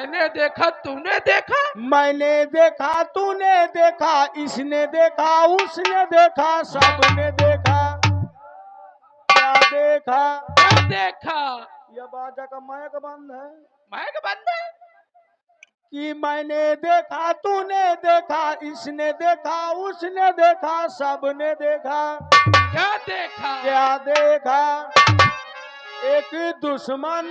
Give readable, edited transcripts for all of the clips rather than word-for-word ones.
मैंने देखा तूने देखा, मैंने देखा तूने देखा, इसने देखा उसने देखा, सबने देखा। क्या देखा? क्या देखा? ये बाजा का माइक बंद है माइक बंद है। कि मैंने देखा तूने देखा, इसने देखा उसने देखा, सबने देखा। क्या देखा? क्या देखा? एक दुश्मन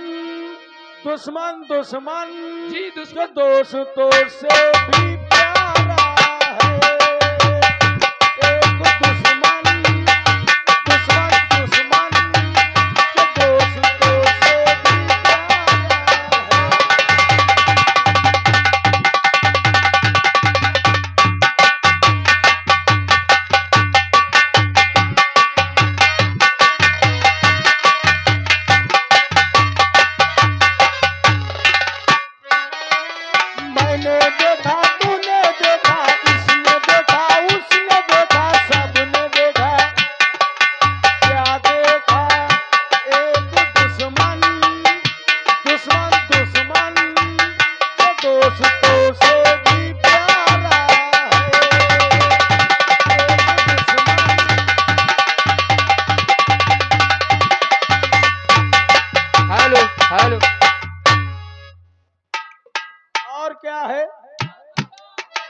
दुश्मन दुश्मन जी जो दुश्मन। दोस्तों से भी प्यारा है। एक दुश्मन दुश्मन दुश्मन जो दोस्तों से भी प्यारा है। मैंने देखा तूने देखा, इसने देखा उसने देखा, सबने देखा। क्या देखा? एक दुश्मन दुश्मन दुश्मन जो दोस्तों से भी प्यारा है। एक दुश्मन। Hello hello. और क्या है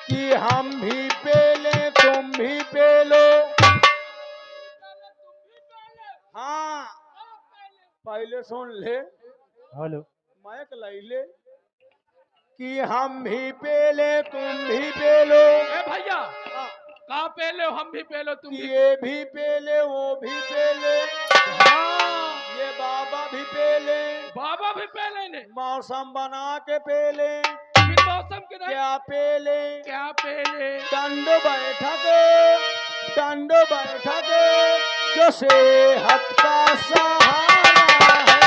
कि हम भी पे लें तुम भी पे लो। हाँ पहले सुन ले, हेलो। माइक लाई ले कि हम भी पे ले तुम भी पे लो। ए भैया, हाँ, कहाँ पे लो, हम भी पे लो, तुम कि भी। ये भी पे ले वो भी पे ले, हाँ, ये बाबा भी पे ले, बाबा भी पे लेने। मौसम बना के पे ले। फिर मौसम के नहीं। क्या पे ले? क्या पे ले? दंड बैठक जो सेहत का सहारा है।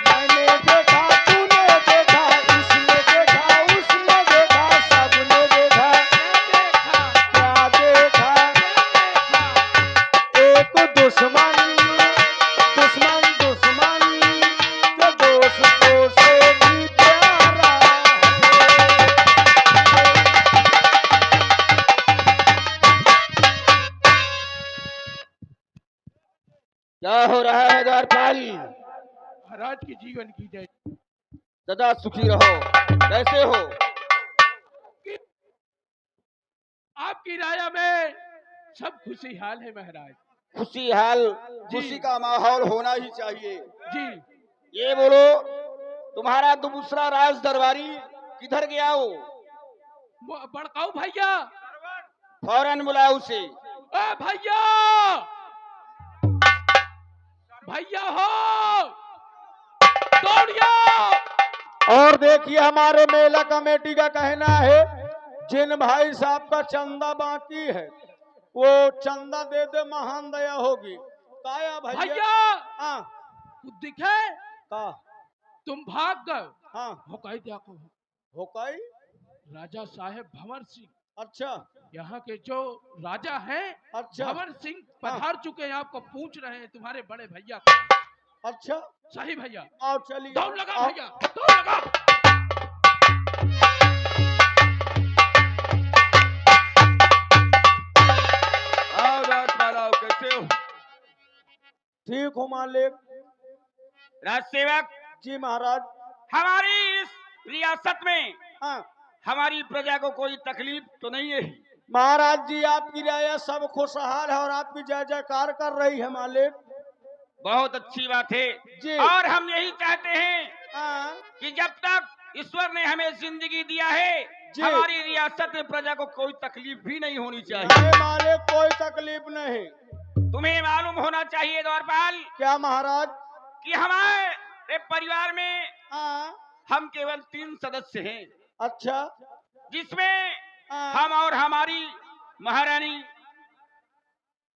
मैंने देखा तूने देखा, इसने देखा उसने देखा, सबने देखा। क्या देखा? क्या देखा? क्या देखा? एक दुश्मन दुश्मन दुश्मन जो दोस्तों से भी प्यारा है। क्या हो रहा है द्वारपाल? महाराज के जीवन की जय। सदा सुखी रहो। कैसे हो? आपकी राय में सब खुशहाल है महाराज। खुशहाल, जी। खुशी का माहौल होना ही चाहिए। जी। ये बोलो, तुम्हारा दूसरा राज दरबारी किधर गया हो? बड़काऊ भैया। फौरन बुलाओ उसे। ए भैया, भैया हो, दौड़िया। और देखिए हमारे मेला कमेटी का कहना है, जिन भाई साहब का चंदा बाकी है वो चंदा दे दे, महान दया होगी। काया भैया? भैया हाँ कुछ दिखे? का? तुम भाग गए। हाँ हो कही देखो, हो कई? राजा साहेब भंवर सिंह, अच्छा यहाँ के जो राजा हैं, अच्छा भंवर सिंह हाँ। पधार चुके हैं, आपको पूछ रहे हैं तुम्हारे बड़े भैया को। अच्छा सही भैया। आओ चलिए। दौड़ लगा आओ। भैया, दौड़ लगा। आओ राजपाल, आओ। कैसे हो? ठीक हो मालिक। राजसेवक, जी महाराज। हमारी इस रियासत में हाँ हमारी प्रजा को कोई तकलीफ तो नहीं है? महाराज जी, आपकी राय सब खुशहाल है और आपकी जय जयकार कर रही है मालिक। बहुत अच्छी बात है। जी। और हम यही चाहते हैं हाँ कि जब तक ईश्वर ने हमें जिंदगी दिया है, जी। हमारी रियासत में प्रजा को कोई तकलीफ भी नहीं होनी चाहिए। नहीं मालिक, कोई तकलीफ नहीं। तुम्हें मालूम होना चाहिए द्वारपाल क्या महाराज? कि हमारे परिवार में हाँ हम केवल 3 सदस्य हैं, अच्छा जिसमें हाँ हम और हमारी महारानी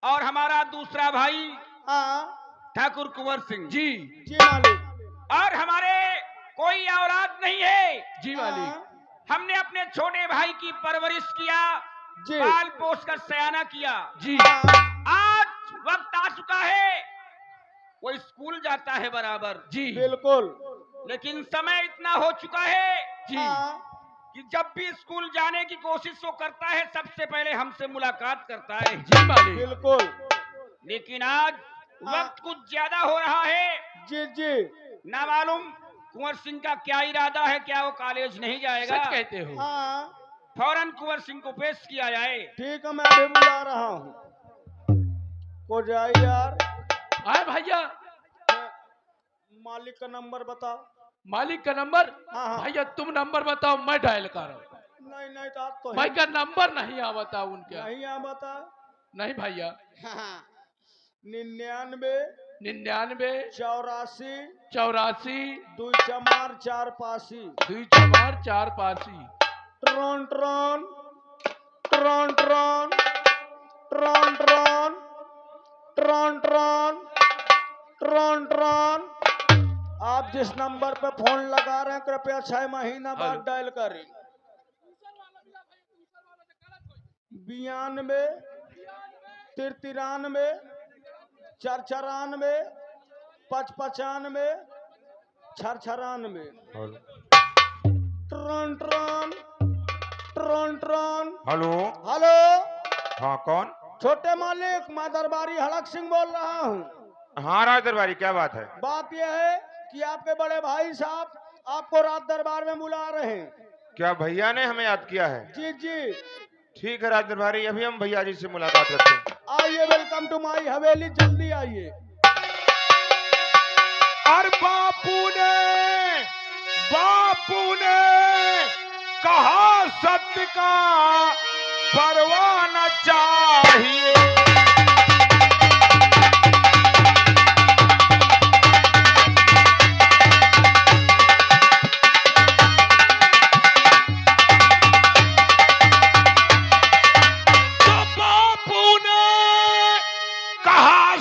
और हमारा दूसरा भाई हाँ ठाकुर कुंवर सिंह जी, जी मालिक। और हमारे कोई औलाद नहीं है। जी मालिक। हमने अपने छोटे भाई की परवरिश किया, जी पाल पोस कर सयाना किया। जी आज वक्त आ चुका है, वो स्कूल जाता है बराबर, जी बिल्कुल। लेकिन समय इतना हो चुका है जी कि जब भी स्कूल जाने की कोशिश वो करता है, सबसे पहले हमसे मुलाकात करता है। जी मालिक। बिल्कुल। लेकिन आज वक्त कुछ ज्यादा हो रहा है, जी जी। ना मालूम कुंवर सिंह का क्या इरादा है, क्या वो कॉलेज नहीं जाएगा। सच कहते हो। हाँ फौरन कुंवर सिंह को पेश किया जाए। ठीक है, मैं अभी बुला रहा हूँ। को जाए यार। आए भैया। मालिक का नंबर बताओ। मालिक का नंबर। हाँ हाँ। भैया तुम नंबर बताओ, मैं डायल कर रहा हूँ। नहीं नहीं तो आप तो मैं है। का नंबर नहीं आ बताओ उनका। नहीं आ बता। नहीं भैया। हाँ 99 99 84 84 2 चमार 4 Pasi. 2 4 4 5। Tron Tron Tron Tron Tron Tron Tron Tron Tron Tron. आप जिस नंबर पे फोन लगा रहे हैं कृपया 6 महीना बाद हेलो। डायल करें। 92 93 494 595 696। Tron Tron Tron Tron. Hello. Hello हाँ कौन? छोटे मालिक, मैं दरबारी हड़क सिंह बोल रहा हूँ। हाँ राज दरबारी, क्या बात है? बात यह है कि आपके बड़े भाई साहब आपको रात दरबार में बुला रहे हैं। क्या भैया ने हमें याद किया है? जी जी। ठीक है राज दरबारी, अभी हम भैया जी से मुलाकात करते हैं। आइए, वेलकम टू माई हवेली, जल्दी आइए। और बापू ने कहा सत्य का परवाना चाहिए।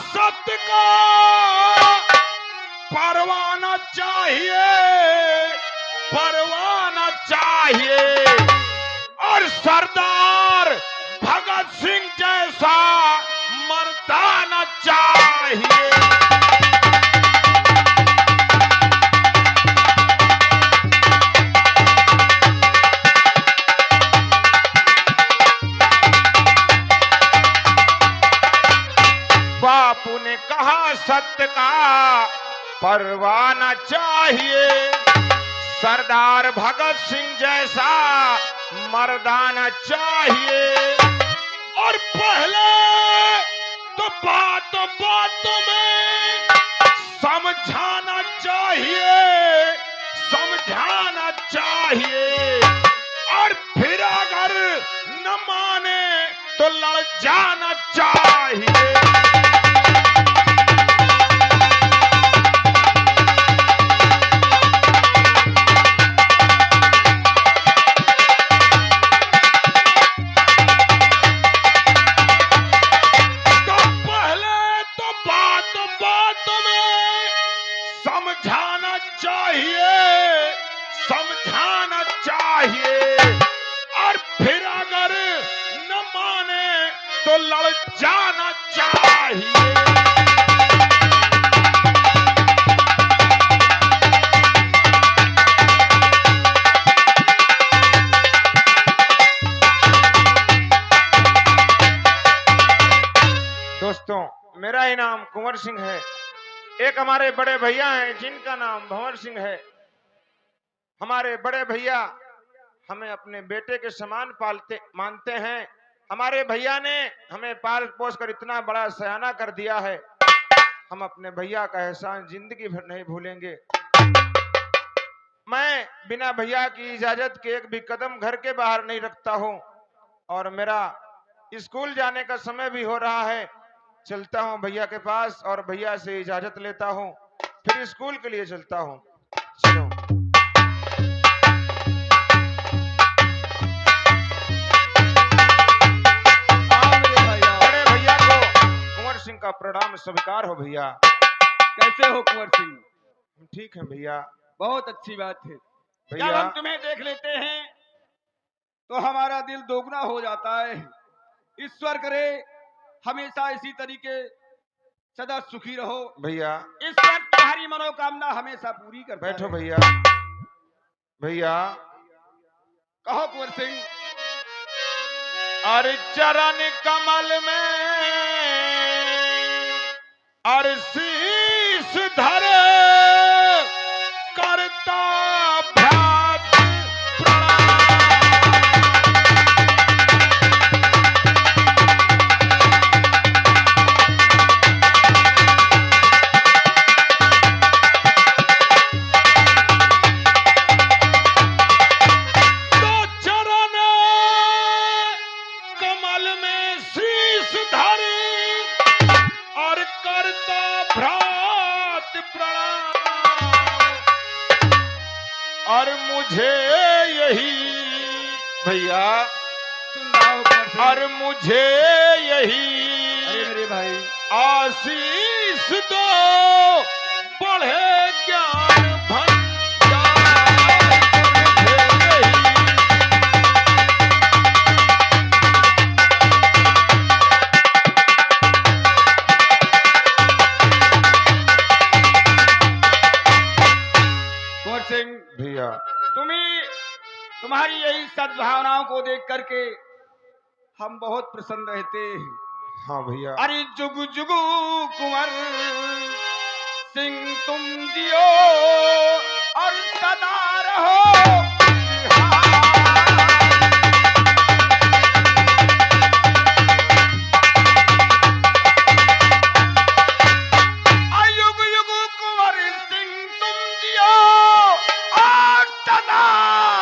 सत्य का परवाना चाहिए और सरदार भगत सिंह जैसा मर्दाना चाहिए। बापू ने कहा सत्य का परवाना चाहिए, सरदार भगत सिंह जैसा मर्दाना चाहिए। और पहले तो बातों में समझाना चाहिए और फिर अगर न माने तो लड़ जाना चाहिए। समझाना चाहिए और फिर अगर न माने तो लड़ जाना चाहिए। दोस्तों, मेरा ही नाम कुंवर सिंह है। एक हमारे बड़े भैया हैं जिनका नाम भंवर सिंह है। हमारे बड़े भैया हमें अपने बेटे के समान मानते हैं। हमारे भैया ने हमें पाल पोस कर इतना बड़ा सयाना कर दिया है, हम अपने भैया का एहसान जिंदगी भर नहीं भूलेंगे। मैं बिना भैया की इजाजत के एक भी कदम घर के बाहर नहीं रखता हूं और मेरा स्कूल जाने का समय भी हो रहा है। चलता हूं भैया के पास और भैया से इजाजत लेता हूं, फिर स्कूल के लिए चलता हूं। चलो। बड़े भैया को कुंवर सिंह का प्रणाम स्वीकार हो। भैया कैसे हो कुंवर सिंह? ठीक है भैया। बहुत अच्छी बात है। जब भैया हम तुम्हें देख लेते हैं तो हमारा दिल दोगुना हो जाता है। ईश्वर करे हमेशा इसी तरीके सदा सुखी रहो। भैया ईश्वर तुम्हारी मनोकामना हमेशा पूरी करता बैठो है। भैया। भैया कहो कुंवर सिंह। अरे चरण कमल में अरे शीश धरे करता भ्रात प्रणाम। तो चरण कमल में शीश धरी और करता भ्रात प्रणाम। और मुझे यही भैया सुनाओ कुंवर सिंह। और मुझे यही अरे मेरे भाई आशीष दो बढ़े ज्ञान भंडार। मुझे यही कुंवर सिंह भैया तुम्हारी यही सद्भावनाओं को देख करके हम बहुत प्रसन्न रहते हैं। हाँ भैया अरे जुगु जुगु कुंवर सिंह तुम जियो और सदा रहो। युग युग कुंवर सिंह तुम जियो और सदा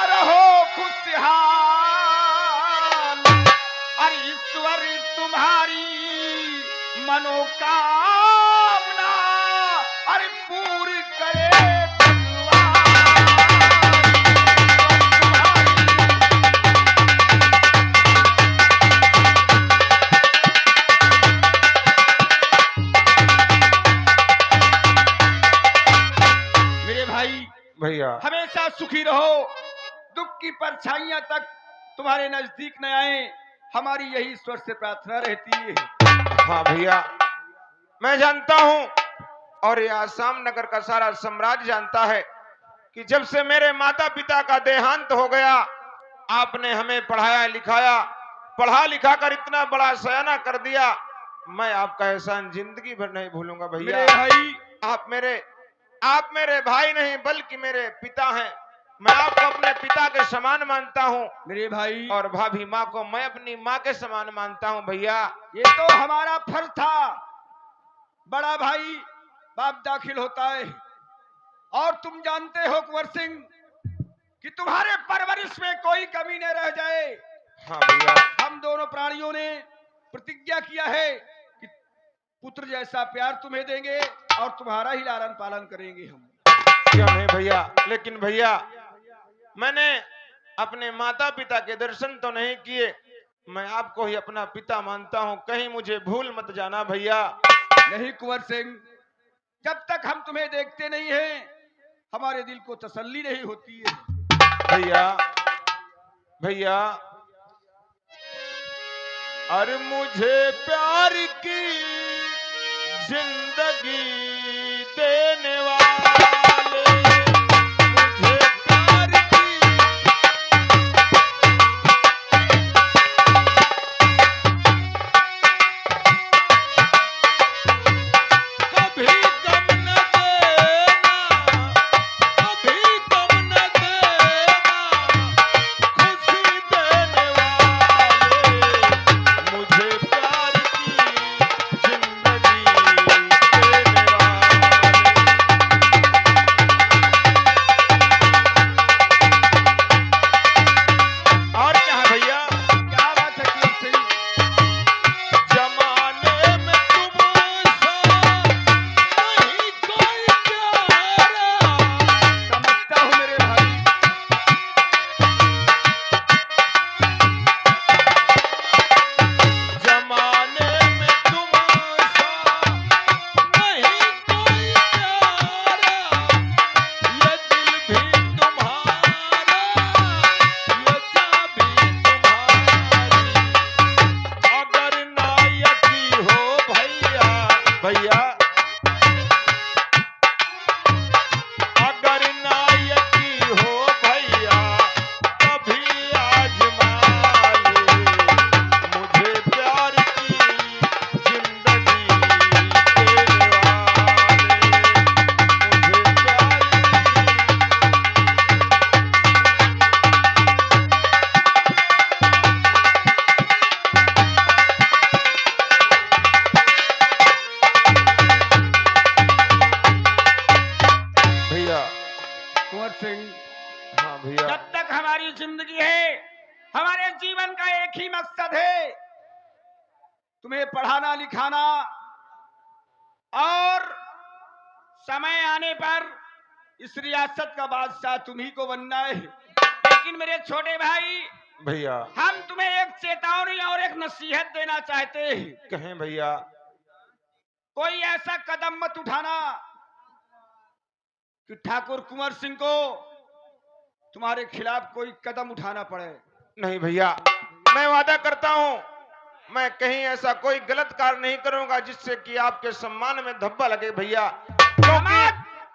रहो खुशहाल। अरे ईश्वर तुम्हारी मनोकामना अरे पूरी करे भगवान। मेरे भाई भैया हमेशा सुखी रहो। दुख की परछाइयां तक तुम्हारे नजदीक न आए, हमारी यही ईश्वर से प्रार्थना रहती है। हाँ भैया मैं जानता हूँ और ये आसाम नगर का सारा साम्राज्य जानता है कि जब से मेरे माता पिता का देहांत हो गया आपने हमें पढ़ाया लिखाया, पढ़ा लिखा कर इतना बड़ा सयाना कर दिया। मैं आपका एहसान जिंदगी भर नहीं भूलूंगा भैया। मेरे भाई आप मेरे भाई नहीं बल्कि मेरे पिता हैं। मैं आपको अपने पिता के समान मानता हूँ मेरे भाई और भाभी माँ को मैं अपनी माँ के समान मानता हूँ भैया। ये तो हमारा फर्ज था। बड़ा भाई बाप दाखिल होता है और तुम जानते हो कुंवर सिंह कि तुम्हारे परवरिश में कोई कमी न रह जाए। हाँ भैया हम दोनों प्राणियों ने प्रतिज्ञा किया है कि पुत्र जैसा प्यार तुम्हें देंगे और तुम्हारा ही लालन पालन करेंगे हम। क्यों नहीं भैया, लेकिन भैया मैंने अपने माता पिता के दर्शन तो नहीं किए, मैं आपको ही अपना पिता मानता हूँ, कहीं मुझे भूल मत जाना भैया। नहीं कुंवर सिंह, जब तक हम तुम्हें देखते नहीं हैं हमारे दिल को तसल्ली नहीं होती है। भैया भैया अरे मुझे प्यार की जिंदगी देने वाले, मुझे प्यार की कभी गम न देना, कभी गम न देना, खुशी देने वाले, मुझे प्यार की जिंदगी देने वाले। सिंह, हाँ भैया। जब तक हमारी जिंदगी है, हमारे जीवन का एक ही मकसद है, तुम्हें पढ़ाना लिखाना, और समय आने पर इस रियासत का बादशाह तुम्ही को बनना है। लेकिन मेरे छोटे भाई भैया हम तुम्हें एक चेतावनी और एक नसीहत देना चाहते हैं। कहें भैया। कोई ऐसा कदम मत उठाना कि ठाकुर कुंवर सिंह को तुम्हारे खिलाफ कोई कदम उठाना पड़े। नहीं भैया, मैं वादा करता हूँ मैं कहीं ऐसा कोई गलत कार्य नहीं करूंगा जिससे कि आपके सम्मान में धब्बा लगे भैया,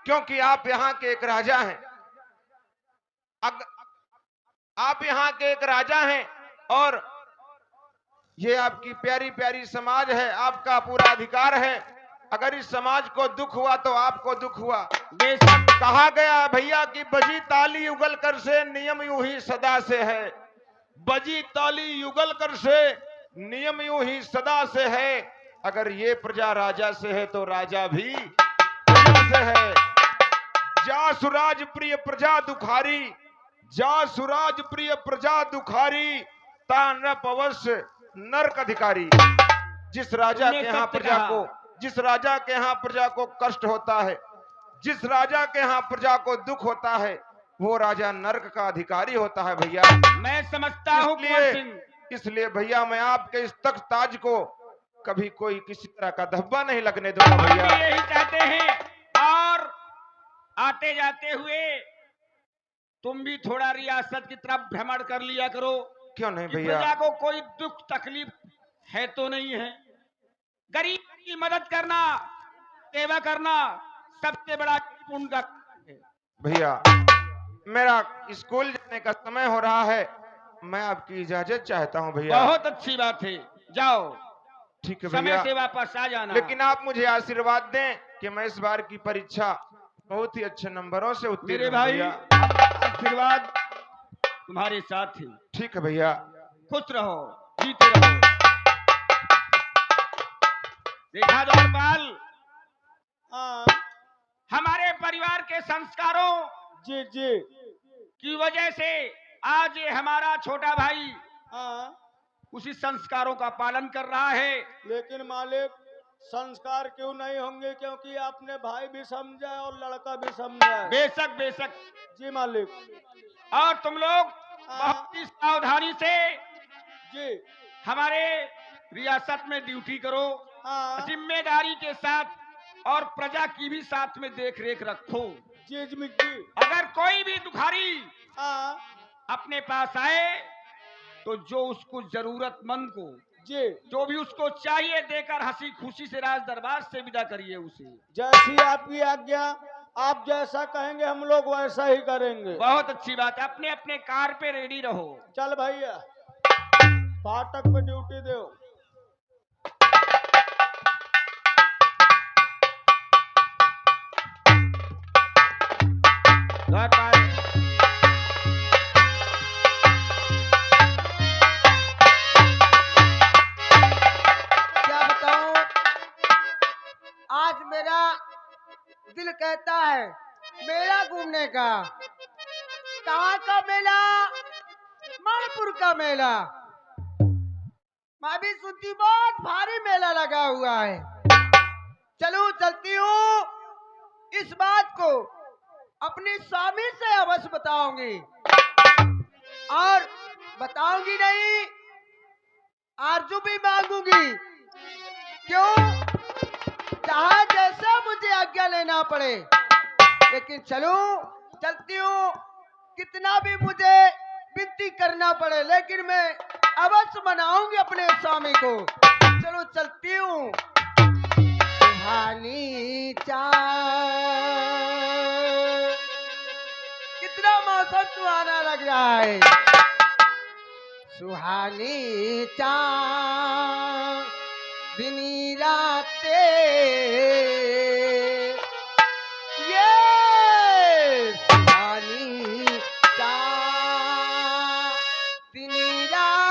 क्योंकि आप यहाँ के एक राजा हैं। आप यहाँ के एक राजा हैं और ये आपकी प्यारी प्यारी समाज है, आपका पूरा अधिकार है। अगर इस समाज को दुख हुआ तो आपको दुख हुआ। बेशक कहा गया भैया कि बजी ताली उगल कर से नियम यूं ही सदा से है। बजी ताली युगल कर से नियम यूं ही सदा से है। अगर ये प्रजा राजा से है तो राजा भी प्रजा से है। जा सुराज प्रिय प्रजा दुखारी, जा सुराज प्रिय प्रजा दुखारी, ता नृप अवश्य नरक अधिकारी। जिस राजा के यहाँ प्रजा को, जिस राजा के यहाँ प्रजा को कष्ट होता है, जिस राजा के यहाँ प्रजा को दुख होता है, वो राजा नरक का अधिकारी होता है भैया। मैं समझता हूँ कुंवर सिंह। इसलिए भैया मैं आपके इस तख्त ताज को कभी कोई किसी तरह का धब्बा नहीं लगने दूंगा भैया। हम भी यही चाहते हैं, और आते जाते हुए तुम भी थोड़ा रियासत की तरफ भ्रमण कर लिया करो। क्यों नहीं कि भैया? प्रजा को कोई दुख तकलीफ है तो नहीं है। गरीब की मदद करना, सेवा करना सबसे बड़ा पुण्य का है। भैया मेरा स्कूल जाने का समय हो रहा है, मैं आपकी इजाजत चाहता हूँ भैया। बहुत अच्छी बात है, जाओ ठीक है समय भैया, से वापस आ जाना। लेकिन आप मुझे आशीर्वाद दें कि मैं इस बार की परीक्षा बहुत ही अच्छे नंबरों से उत्तीर्ण मेरे हूं भाई भैया। आशीर्वाद तुम्हारे साथ है। ठीक है भैया। खुश रहो, जीते रहो। देखा द्वारपाल, हाँ हमारे परिवार के संस्कारों जी जी की वजह से आज ये हमारा छोटा भाई हाँ, उसी संस्कारों का पालन कर रहा है। लेकिन मालिक संस्कार क्यों नहीं होंगे, क्योंकि आपने भाई भी समझा है और लड़का भी समझा है। बेशक बेशक। जी मालिक। और तुम लोग बहुत ही सावधानी से जी हमारे रियासत में ड्यूटी करो, हाँ जिम्मेदारी के साथ, और प्रजा की भी साथ में देख रेख रखो। जी जी। अगर कोई भी दुखारी हाँ अपने पास आए तो जो उसको जरूरतमंद को जी, जो भी उसको चाहिए देकर हंसी खुशी से राज दरबार से विदा करिए उसे। जैसी आपकी आज्ञा, आप जैसा कहेंगे हम लोग वैसा ही करेंगे। बहुत अच्छी बात है, अपने अपने कार पे रेडी रहो। चल भैया, फाटक पे ड्यूटी दो। क्या बताऊं, आज मेरा दिल कहता है मेला घूमने का। कहाँ का मेला? मणिपुर का मेला। मैं भी सुनती बहुत भारी मेला लगा हुआ है। चलती हूँ, इस बात को अपनी स्वामी से अवश्य बताऊंगी, और बताऊंगी नहीं, आरजू भी मांगूंगी। क्यों? जहां जैसा मुझे आज्ञा लेना पड़े। लेकिन चलती हूँ, कितना भी मुझे विनती करना पड़े, लेकिन मैं अवश्य मनाऊंगी अपने स्वामी को। चलो चलती हूँ। सुहानी चाँद, कितना मौसम सुहाना लग रहा है। सुहानी चाँद बिनी रातें, ये सुहानी चाँद बिनी रातें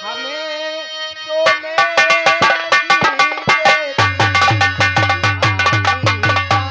हमें सोने नहीं देती। सुहानी चाँद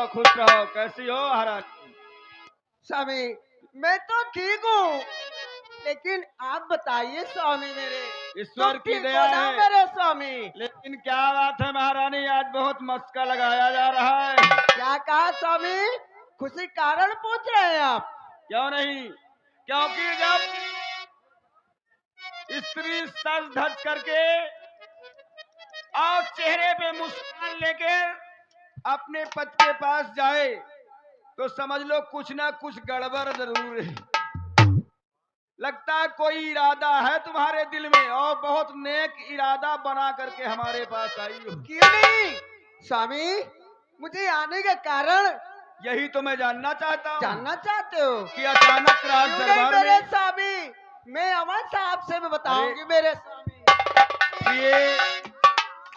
खुश रहो। कैसी हो महारानी? स्वामी मैं तो ठीक हूँ, लेकिन आप बताइए स्वामी मेरे, ईश्वर तुम की ठीक दया हो ना है। मेरे स्वामी? लेकिन क्या बात है महारानी, आज बहुत मस्का लगाया जा रहा है। क्या कहा स्वामी? खुशी कारण पूछ रहे हैं आप? क्यों नहीं, क्योंकि जब स्त्री सज धज करके और चेहरे पे मुस्कान लेके अपने पति के पास जाए तो समझ लो कुछ ना कुछ गड़बड़ जरूर है। लगता है कोई इरादा है तुम्हारे दिल में, और बहुत नेक इरादा बना करके हमारे पास आई हो। क्यों नहीं स्वामी, मुझे आने का कारण यही तो मैं जानना चाहता हूँ जानना चाहते हो? कि अचानक राज क्यों नहीं दरबार मेरे में स्वामी, मैं अमर साहब से भी बताऊंगी मेरे स्वामी। ये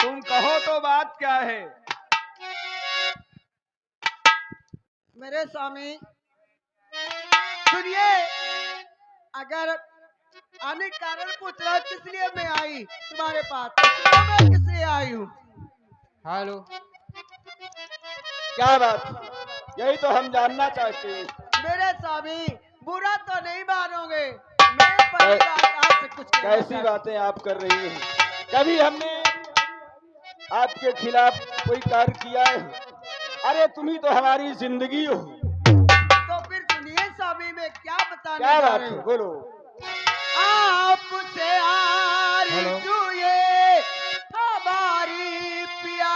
तुम कहो तो बात क्या है? मेरे स्वामी सुनिए, अगर आने का कारण पूछ रहा किस लिए मैं आई तुम्हारे पास, तो सुनो मैं किस लिए आई हूँ। हेलो, क्या बात, यही तो हम जानना चाहते हैं। मेरे स्वामी बुरा तो नहीं मानोगे, मैं पहली बात आपसे कुछ कहना कैसी चाहती बातें आप कर रही हैं? कभी हमने आपके खिलाफ कोई कार्य किया है? अरे तुम ही तो हमारी जिंदगी हो। हूँ। तो फिर सुनिए स्वामी, मैं क्या बताने क्या जा बात रही है, हूँ। बोलो। आपसे आरी जुए हमारी पिया,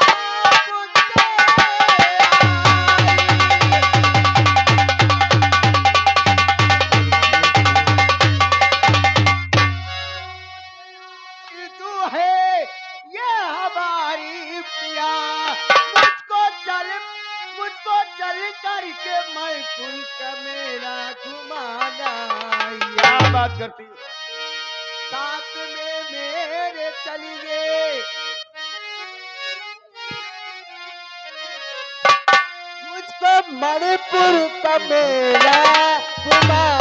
आपसे आरी जुए ये हमारी पिया, मुझको चल करके मैकुल का मेरा घुमाना, क्या बात करती हो? साथ में मेरे चलिए, मुझको मणिपुर का मेला घुमा